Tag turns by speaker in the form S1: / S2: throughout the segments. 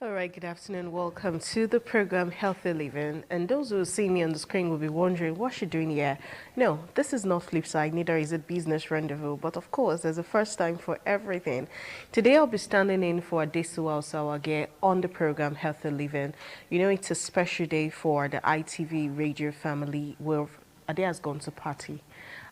S1: All right, good afternoon. Welcome to the program Healthy Living. And those who see me on the screen will be wondering, what's she doing here? No, this is not Flipside, neither is it Business Rendezvous. But of course, there's a first time for everything. Today, I'll be standing in for Adesuwa Osawage on the program Healthy Living. You know, it's a special day for the ITV radio family where Ade has gone to party.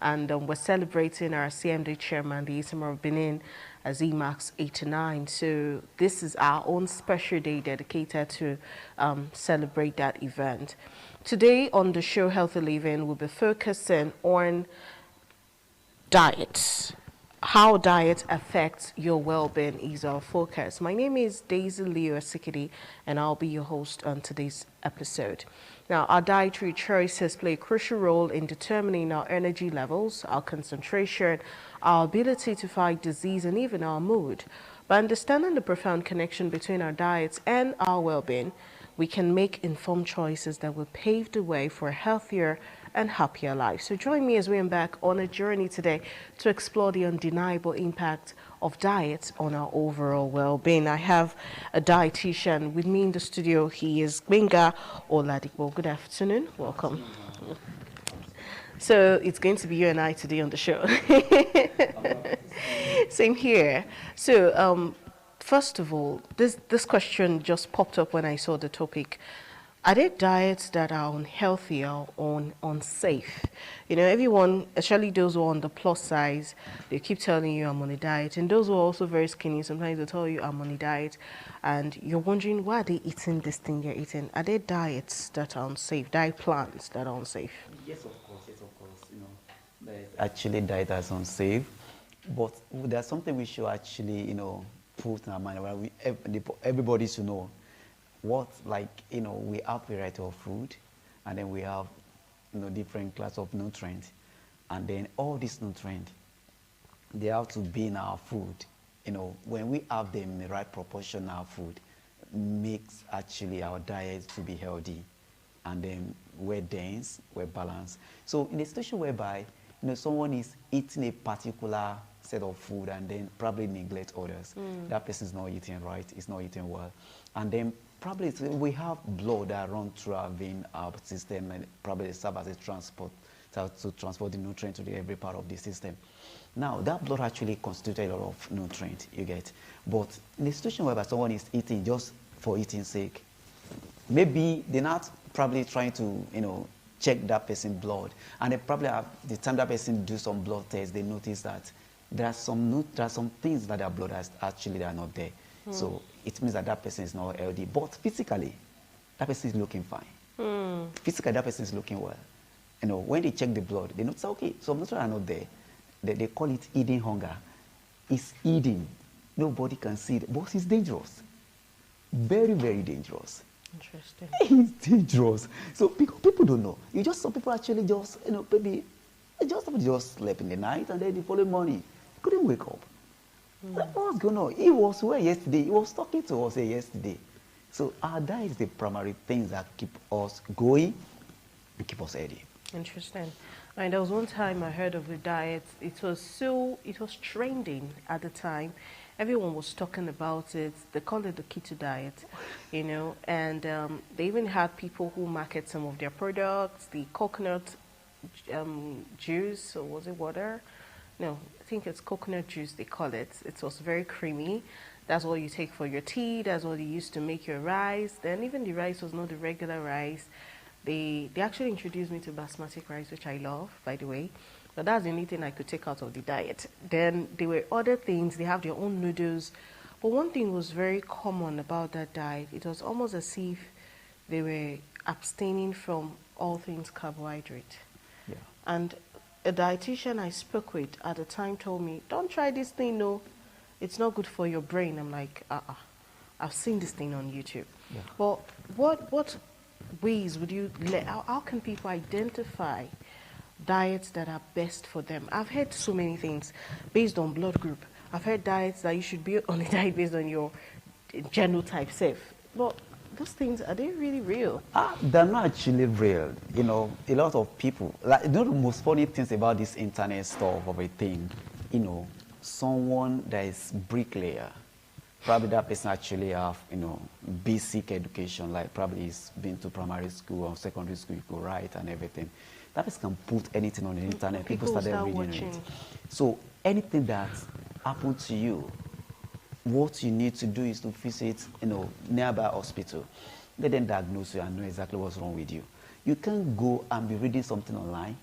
S1: And we're celebrating our CMD chairman, the Isamar of Benin, as he marks 89. So this is our own special day dedicated to celebrate that event. Today on the show Healthy Living, we'll be focusing on diet. How diet affects your well-being is our focus. My name is Daisy Leo Sikidi, and I'll be your host on today's episode. Now, our dietary choices play a crucial role in determining our energy levels, our concentration, our ability to fight disease, and even our mood. By understanding the profound connection between our diets and our well-being, we can make informed choices that will pave the way for a healthier and happier life. So join me as we embark on a journey today to explore the undeniable impact of diet on our overall well-being. I have a dietitian with me in the studio. He is Gbenga Oladipo. Good afternoon. Welcome. So it's going to be you and I today on the show. Same here. So first of all, this question just popped up when I saw the topic. Are there diets that are unhealthy or unsafe? You know, everyone, especially those who are on the plus size, they keep telling you I'm on a diet. And those who are also very skinny, sometimes they tell you I'm on a diet. And you're wondering, why are they eating this thing you're eating? Are there diets that are unsafe, diet plans that are unsafe?
S2: Yes, of course, there's actually diet that's unsafe. But there's something we should actually, put in our mind, where everybody should know. We have variety of food, and then we have, different class of nutrients. And then all these nutrients, they have to be in our food. When we have them in the right proportion in our food, makes actually our diet to be healthy. And then we're dense, we're balanced. So in a situation whereby, someone is eating a particular set of food and then probably neglect others, that person is not eating right, is not eating well. And then probably we have blood that runs through our vein, our system, and probably serve as a transport to transport the nutrient to every part of the system. Now, that blood actually constitutes a lot of nutrient, you get. But in a situation whereby someone is eating just for eating sake, maybe they're not probably trying to, check that person's blood. And they probably have, the time that person do some blood tests, they notice that there are some things that their blood has actually they are not there. So it means that that person is not healthy. But physically, that person is looking fine. Physically, that person is looking well. When they check the blood, they notice, okay, some nutrients are not there. They call it eating hunger. It's eating. Nobody can see it, but it's dangerous. Very, very dangerous.
S1: Interesting.
S2: It's dangerous. So people don't know. Some people actually just, maybe somebody just slept in the night and then the following morning couldn't wake up. What's going on? He was where yesterday. He was talking to us yesterday. So our diet is the primary things that keep us going and keep us healthy.
S1: Interesting. And there was one time I heard of a diet. It was trending at the time. Everyone was talking about it. They call it the keto diet, and they even had people who market some of their products, the coconut juice, or was it water? No, I think it's coconut juice they call it. It was very creamy. That's all you take for your tea. That's all you use to make your rice. Then even the rice was not the regular rice. They actually introduced me to basmati rice, which I love, by the way. But that's the only thing I could take out of the diet. Then there were other things. They have their own noodles. But one thing was very common about that diet. It was almost as if they were abstaining from all things carbohydrate.
S2: Yeah.
S1: And a dietitian I spoke with at the time told me, don't try this thing, no. It's not good for your brain. I'm like, I've seen this thing on YouTube.
S2: Yeah.
S1: Well, what ways would you how can people identify diets that are best for them? I've heard so many things based on blood group. I've heard diets that you should be on a diet based on your genotype self. But those things, are they really real?
S2: They're not actually real. A lot of people, the most funny things about this internet stuff of a thing, someone that is bricklayer probably that person actually have, basic education, like probably he's been to primary school or secondary school, you could write and everything. That person can put anything on the internet. People started reading
S1: watching.
S2: it. So anything that happened to you, what you need to do is to visit, nearby hospital. Let them diagnose you and know exactly what's wrong with you. You can't go and be reading something online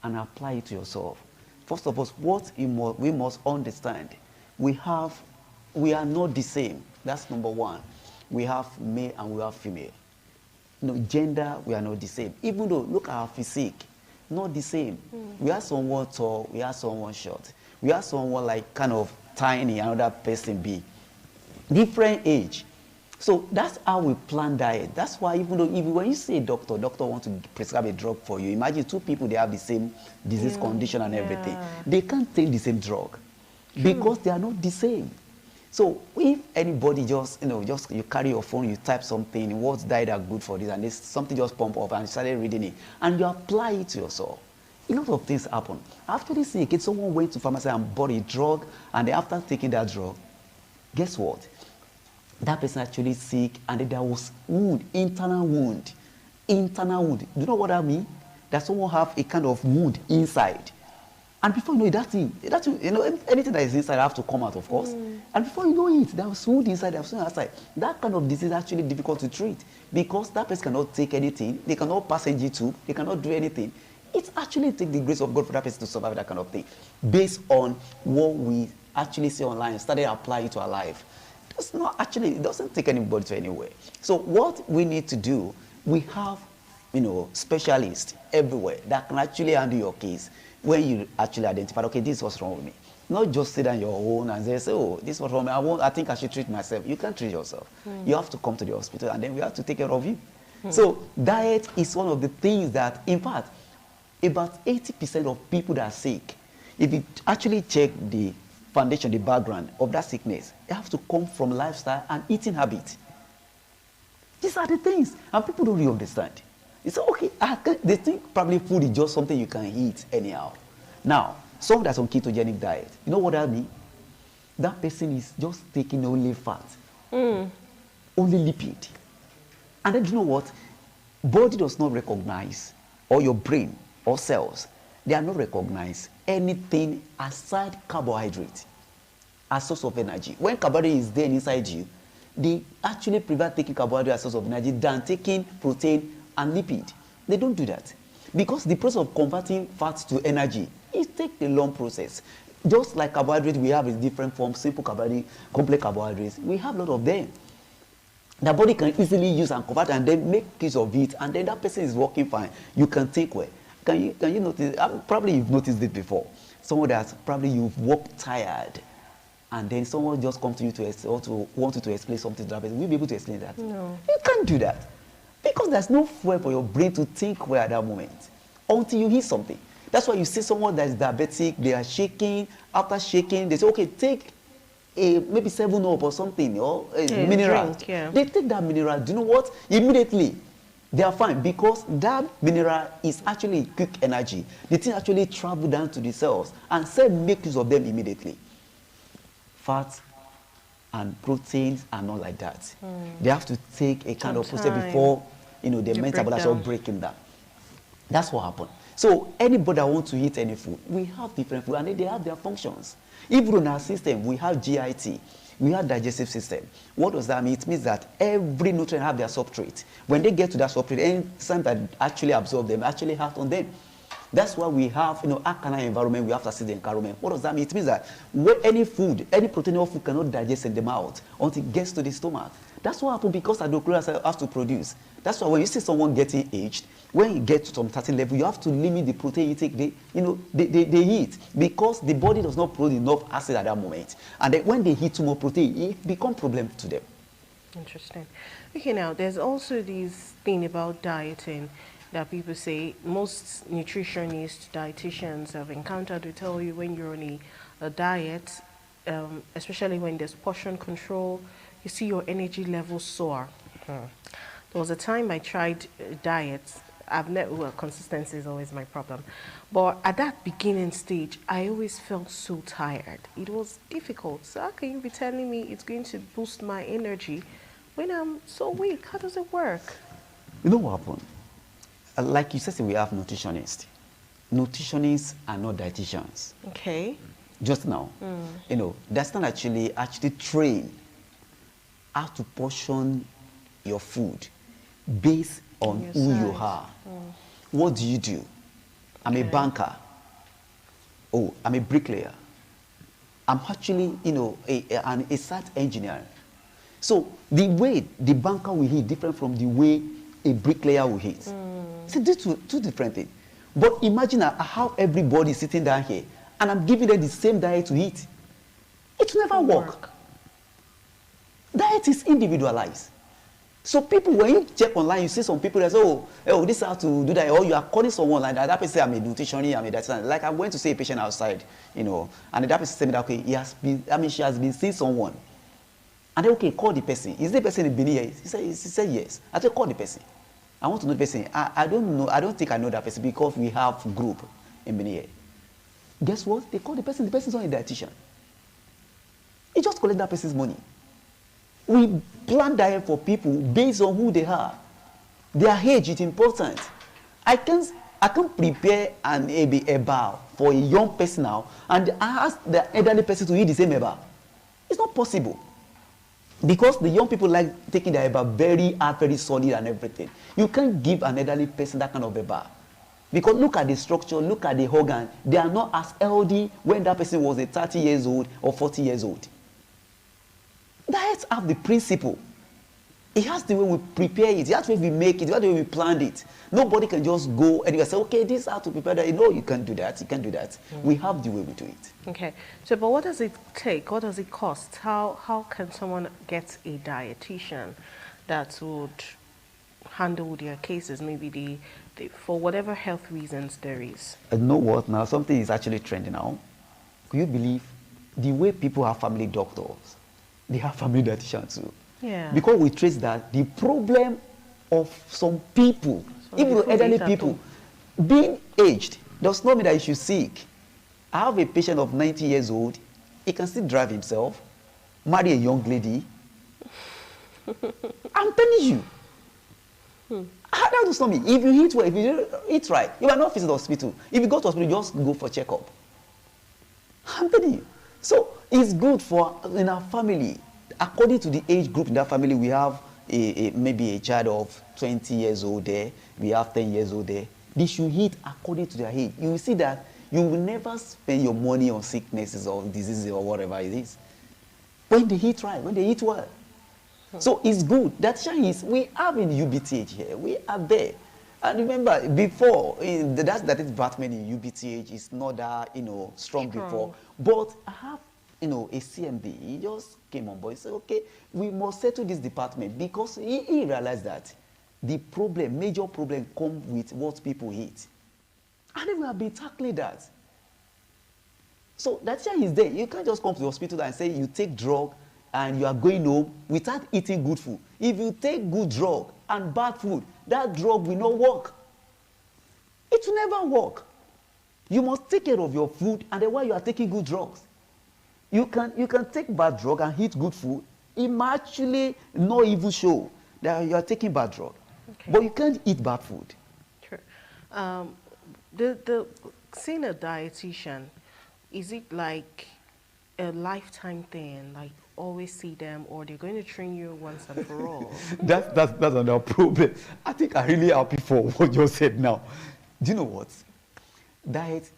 S2: and apply it to yourself. First of all, what we must understand, we are not the same. That's number one. We have male and we have female. Gender, we are not the same. Even though, look at our physique, not the same. We are someone tall, we are someone short. We are someone like kind of tiny, another person big. Different age. So that's how we plan diet. That's why even though when you say doctor wants to prescribe a drug for you, imagine two people, they have the same disease condition and everything. They can't take the same drug because they are not the same. So if anybody just you carry your phone, you type something, what diet are good for this, and this something just pump up and you started reading it, and you apply it to yourself, a lot of things happen. After this sick, if someone went to pharmacy and bought a drug, and then after taking that drug, guess what? That person actually sick, and then there was wound, internal wound. Internal wound. Do you know what I mean? That someone have a kind of wound inside. And before you know it, anything that is inside have to come out, of course. And before you know it, there was wound inside, there was wound outside. That kind of disease is actually difficult to treat because that person cannot take anything. They cannot pass a G2. They cannot do anything. It actually takes the grace of God for that person to survive that kind of thing based on what we actually see online, started applying to our life. It doesn't take anybody to anywhere. So what we need to do, we have, specialists everywhere that can actually handle your case when you actually identify, okay, this is what's wrong with me. Not just sit on your own and say, oh, this is what's wrong with me. I think I should treat myself. You can't treat yourself. You have to come to the hospital, and then we have to take care of you. So diet is one of the things that, in fact, about 80% of people that are sick, if you actually check the foundation, the background of that sickness, they have to come from lifestyle and eating habit. These are the things, and people don't really understand. It's okay, they think probably food is just something you can eat anyhow. Now, someone that's on ketogenic diet, you know what that means? That person is just taking only fat, only lipid. And then you know what? Body does not recognize, or your brain or cells, they are not recognize anything aside carbohydrate as source of energy. When carbohydrate is there inside you, they actually prefer taking carbohydrate as source of energy than taking protein and lipid. They don't do that because the process of converting fat to energy, it takes a long process. Just like carbohydrate, we have in different forms, simple carbohydrate, complex carbohydrates. We have a lot of them. The body can easily use and convert and then make use of it, and then that person is working fine. You can take away. Can you notice? Probably you've noticed it before. Someone that probably you've worked tired, and then someone just comes to you to want you to explain something to that person. Will you be able to explain that?
S1: No.
S2: You can't do that because there's no fuel for your brain to think well at that moment until you hear something. That's why you see someone that is diabetic, they are shaking. After shaking, they say, okay, take maybe 7-Up or something, or a mineral.
S1: Drink, yeah.
S2: They take that mineral. Do you know what? Immediately, they are fine because that mineral is actually quick energy. The thing actually travel down to the cells and cell make use of them immediately. Fats and proteins are not like that. They have to take a kind of process before they metabolize or breaking down. That's what happened. So anybody that wants to eat any food, we have different food and they have their functions. Even in our system, we have GIT. We have digestive system. What does that mean? It means that every nutrient have their substrate. When they get to that substrate, enzymes that actually absorb them actually act on them. That's why we have, alkaline environment, we have acid environment. What does that mean? It means that when any food, any protein or food cannot digest in the mouth until it gets to the stomach. That's what happens because hydrochloric have to produce. That's why when you see someone getting aged, when you get to some certain level, you have to limit the protein intake they eat because the body does not produce enough acid at that moment. And then when they eat too much protein, it becomes a problem to them.
S1: Interesting. Okay, now there's also this thing about dieting that people say most nutritionists, dietitians have encountered to tell you when you're on a diet, especially when there's portion control, you see your energy level soar. There was a time I tried diets. I've never, well, consistency is always my problem. But at that beginning stage, I always felt so tired. It was difficult. So how can you be telling me it's going to boost my energy when I'm so weak? How does it work?
S2: You know what happened? Like you said, we have nutritionists. Nutritionists are not dietitians.
S1: Okay.
S2: Just now, you know, that's not actually trained how to portion your food based on
S1: Your
S2: who you
S1: size.
S2: are. What do you do? I'm a
S1: Okay.
S2: banker. Oh, I'm a bricklayer. I'm actually, you know, a site engineer. So the way the banker will eat different from the way a bricklayer will eat. See, these two different things. But imagine how everybody is sitting down here and I'm giving them the same diet to eat. It will never work. Diet is individualized. So people, when you check online, you see some people that say, oh, this is how to do that. Or you are calling someone like that. That person say, I'm a nutritionist, I'm a dietitian. Like I went to see a patient outside, you know, and that person said me that, okay, she has been seeing someone. And then, okay, call the person. Is the person in Benin here? He said yes. I said, call the person. I want to know the person. I don't know. I don't think I know that person because we have group in Benin here. Guess what? They call the person. The person's not a dietitian. He just collect that person's money. We plan diet for people based on who they are. Their age is important. I can't prepare an eba for a young person now and I ask the elderly person to eat the same eba. It's not possible. Because the young people like taking the eba very hard, very solid and everything. You can't give an elderly person that kind of eba. Because look at the structure, look at the organ. They are not as healthy when that person was a 30 years old or 40 years old. Diets have the principle. It has the way we prepare it. That's the way we make it. That's the way we plan it. Nobody can just go anywhere and say, okay, this is how to prepare that. No, you can't do that. You can't do that. We have the way we do it.
S1: Okay. So, but what does it take? What does it cost? How can someone get a dietitian that would handle their cases? Maybe for whatever health reasons there is.
S2: You know what now? Something is actually trending now. Could you believe the way people have family doctors? They have family dietitians too.
S1: Yeah.
S2: Because we trace that the problem of some people, even the elderly people, being aged does not mean that you should seek. I have a patient of 90 years old. He can still drive himself, marry a young lady. I'm telling you. That does not mean. If you eat well, if you eat right, you are not visit the hospital. If you go to hospital, just go for checkup. I'm telling you. So it's good for in our family. According to the age group in that family, we have maybe a child of 20 years old there. We have 10 years old there. They should eat according to their age. You will see that you will never spend your money on sicknesses or diseases or whatever it is. When they eat right, when they eat well. So it's good. That is, we have in UBTH here. We are there. And remember, before, that is Batman in UBTH is not that, strong before. But I have, a CMD. He just came on board. He said, okay, we must settle this department because he realized that the problem, major problem, comes with what people eat. And then we have been tackling that. So that chair is there. You can't just come to the hospital and say you take drug and you are going home without eating good food. If you take good drug and bad food, that drug will not work. It will never work. You must take care of your food, and then while you are taking good drugs, you can take bad drug and eat good food. It might actually not even show that you are taking bad drug. Okay. But you can't eat bad food.
S1: Sure. Seeing a dietitian, is it like a lifetime thing? Like always see them, or they're going to train you once and for all?
S2: that's another problem. I think I'm really happy for what you said now. Do you know what? Diet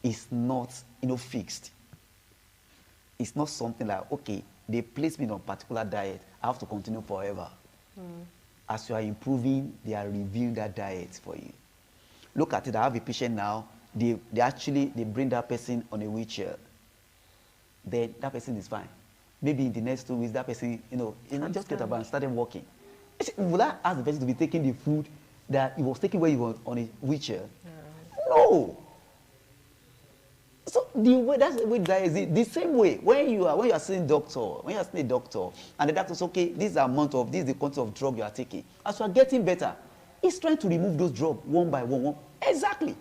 S2: is not, fixed. It's not something like, okay, they place me on a particular diet, I have to continue forever. As you are improving, they are reviewing that diet for you. Look at it, I have a patient now, they bring that person on a wheelchair. Then that person is fine. Maybe in the next 2 weeks, that person, just get up and started walking. Would I ask the person to be taking the food that he was taking when he was on a wheelchair? No. So that's the way diet is. The same way when you are seeing a doctor, and the doctor says, okay, this is the amount of, this is the quantity of drug you are taking. As you are getting better, It's trying to remove those drugs one by one. Exactly.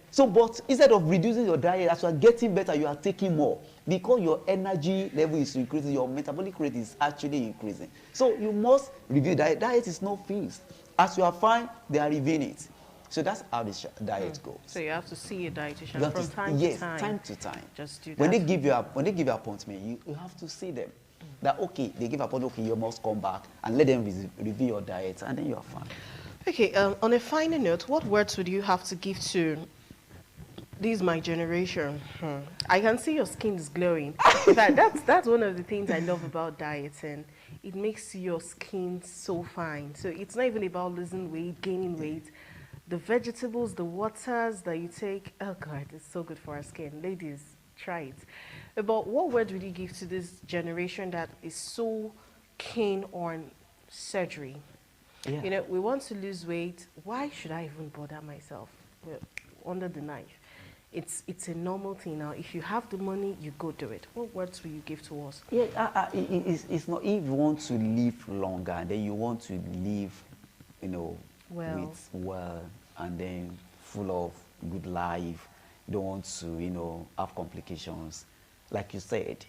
S2: So, but instead of reducing your diet, as you are getting better, you are taking more. Because your energy level is increasing, your metabolic rate is actually increasing. So you must review diet. Diet is not fixed. As you are fine, they are reviewing it. So that's how the diet goes.
S1: So you have to see a dietitian from
S2: to,
S1: time
S2: yes,
S1: to time.
S2: time to time.
S1: Just do that.
S2: When they give you appointment, you have to see them. That okay, they give appointment, okay, you must come back and let them review your diet, and then you are fine.
S1: Okay. On a final note, what words would you have to give to this my generation? I can see your skin is glowing. In fact, that's one of the things I love about dieting. It makes your skin so fine. So it's not even about losing weight, gaining weight. The vegetables, the waters that you take, oh God, it's so good for our skin. Ladies, try it. But what word would you give to this generation that is so keen on surgery?
S2: Yeah.
S1: You know, we want to lose weight. Why should I even bother myself? Well, under the knife. It's a normal thing now. If you have the money, you go do it. What words will you give to us?
S2: Yeah, it's not, if you want to live longer, then you want to live, you know, well, and then full of good life. You don't want to, you know, have complications. Like you said,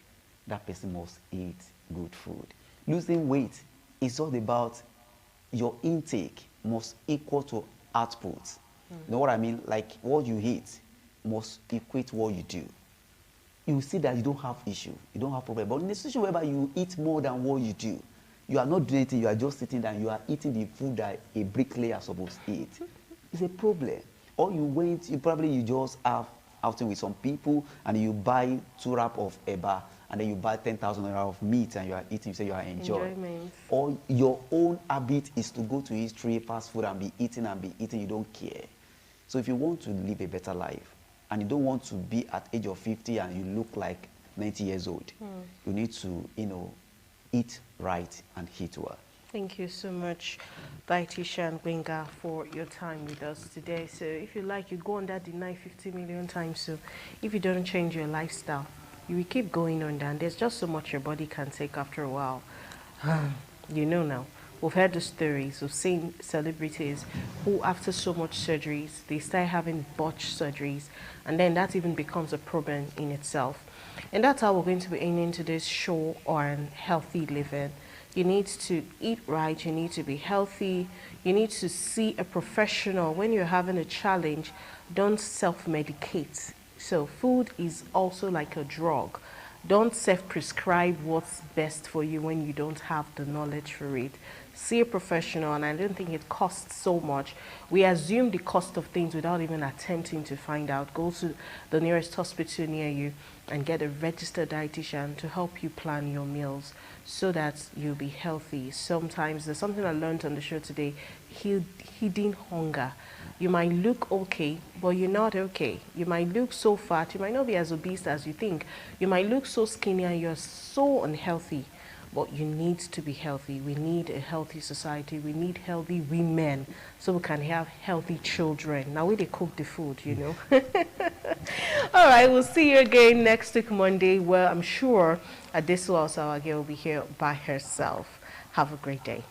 S2: that person must eat good food. Losing weight is all about your intake must equal to output. You know what I mean? Like what you eat must equate what you do. You will see that you don't have issue, you don't have problem. But in a situation whereby you eat more than what you do, you are not doing anything, you are just sitting down, you are eating the food that a bricklayer is supposed to eat. It's a problem. Or you just have outing with some people and you buy 2 wraps of eba and then you buy 10,000 naira of meat and you are eating, you say you are enjoying.
S1: Enjoyment.
S2: Or your own habit is to go to history, fast food and be eating, you don't care. So if you want to live a better life and you don't want to be at age of 50 and you look like 90 years old, you need to, you know, eat right and eat well.
S1: Thank you so much, Dietitian Gbenga, for your time with us today. So if you like, you go on that deny 50 million times. So if you don't change your lifestyle, you will keep going on that. There's just so much your body can take after a while. You know now. We've heard the stories. We've seen celebrities who, after so much surgeries, they start having botched surgeries. And then that even becomes a problem in itself. And that's how we're going to be ending today's show on healthy living. You need to eat right, you need to be healthy, you need to see a professional. When you're having a challenge, don't self-medicate. So food is also like a drug. Don't self-prescribe what's best for you when you don't have the knowledge for it. See a professional, and I don't think it costs so much. We assume the cost of things without even attempting to find out. Go to the nearest hospital near you and get a registered dietitian to help you plan your meals so that you'll be healthy. Sometimes there's something I learned on the show today, hidden hunger. You might look okay, but you're not okay. You might look so fat, you might not be as obese as you think. You might look so skinny and you're so unhealthy. But you need to be healthy. We need a healthy society. We need healthy women so we can have healthy children. Now we they cook the food, you know. All right, we'll see you again next week Monday, where I'm sure Adesu Osawage will be here by herself. Have a great day.